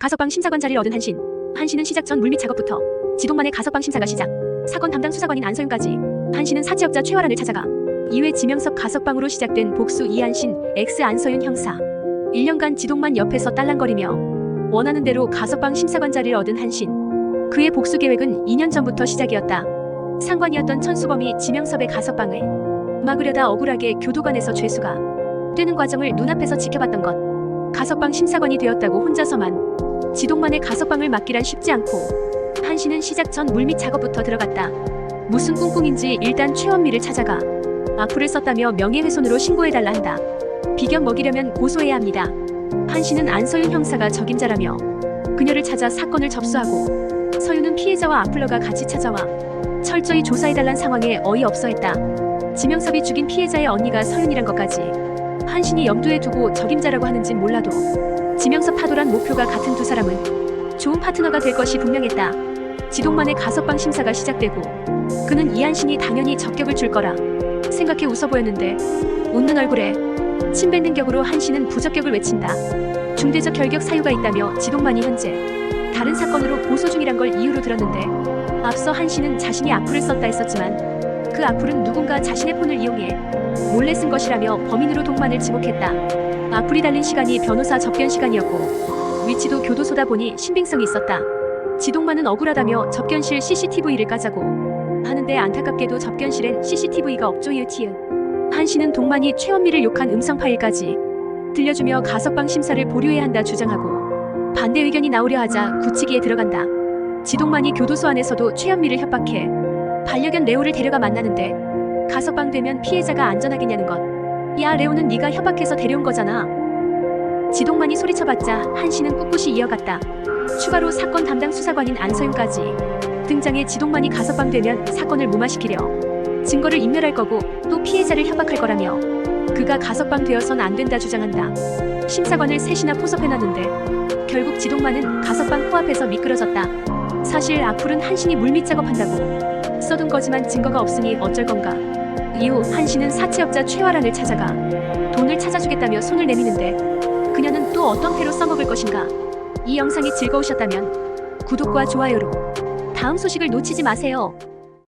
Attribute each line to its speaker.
Speaker 1: 가석방 심사관 자리를 얻은 한신. 한신은 시작 전 물밑 작업부터 지동만의 가석방 심사가 시작. 사건 담당 수사관인 안서윤까지. 한신은 사채업자 최화란을 찾아가. 이회 지명석 가석방으로 시작된 복수 이한신 X 안서윤 형사. 1년간 지동만 옆에서 딸랑거리며 원하는 대로 가석방 심사관 자리를 얻은 한신. 그의 복수 계획은 2년 전부터 시작이었다. 상관이었던 천수범이 지명섭의 가석방을 막으려다 억울하게 교도관에서 죄수가 되는 과정을 눈앞에서 지켜봤던 것. 가석방 심사관이 되었다고 혼자서만 지동만의 가석방을 막기란 쉽지 않고 한신은 시작 전 물밑 작업부터 들어갔다. 무슨 꿍꿍인지 일단 최원미를 찾아가 악플을 썼다며 명예훼손으로 신고해달라 한다. 비견 먹이려면 고소해야 합니다. 한신은 안서윤 형사가 적임자라며 그녀를 찾아 사건을 접수하고 서윤은 피해자와 악플러가 같이 찾아와 철저히 조사해달란 상황에 어이없어했다. 지명섭이 죽인 피해자의 언니가 서윤이란 것까지 한신이 염두에 두고 적임자라고 하는진 몰라도 지명섭 파도란 목표가 같은 두 사람은 좋은 파트너가 될 것이 분명했다. 지동만의 가석방 심사가 시작되고 그는 이한신이 당연히 적격을 줄 거라 생각해 웃어 보였는데 웃는 얼굴에 침 뱉는 격으로 한신은 부적격을 외친다. 중대적 결격 사유가 있다며 지동만이 현재 다른 사건으로 고소 중이란 걸 이유로 들었는데 앞서 한신은 자신이 악플을 썼다 했었지만 그 악플은 누군가 자신의 폰을 이용해 몰래 쓴 것이라며 범인으로 동만을 지목했다. 악플이 달린 시간이 변호사 접견 시간이었고 위치도 교도소다 보니 신빙성이 있었다. 지동만은 억울하다며 접견실 CCTV를 까자고 하는데 안타깝게도 접견실엔 CCTV가 없죠. 이으티은 한신은 동만이 최원미를 욕한 음성 파일까지 들려주며 가석방 심사를 보류해야 한다 주장하고 반대 의견이 나오려 하자 굳히기에 들어간다. 지동만이 교도소 안에서도 최원미를 협박해 반려견 레오를 데려가 만나는데 가석방 되면 피해자가 안전하겠냐는 것. 야 레오는 네가 협박해서 데려온 거잖아. 지동만이 소리쳐봤자 한신은 꿋꿋이 이어갔다. 추가로 사건 담당 수사관인 안서윤까지 등장해 지동만이 가석방 되면 사건을 무마시키려 증거를 인멸할 거고 또 피해자를 협박할 거라며 그가 가석방 되어선 안 된다 주장한다. 심사관을 셋이나 포섭해놨는데 결국 지동만은 가석방 코앞에서 미끄러졌다. 사실 악플은 한신이 물밑 작업한다고 써둔 거지만 증거가 없으니 어쩔 건가. 이후 한신은 사채업자 최화란을 찾아가 돈을 찾아주겠다며 손을 내미는데 그녀는 또 어떤 패로 써먹을 것인가. 이 영상이 즐거우셨다면 구독과 좋아요로 다음 소식을 놓치지 마세요.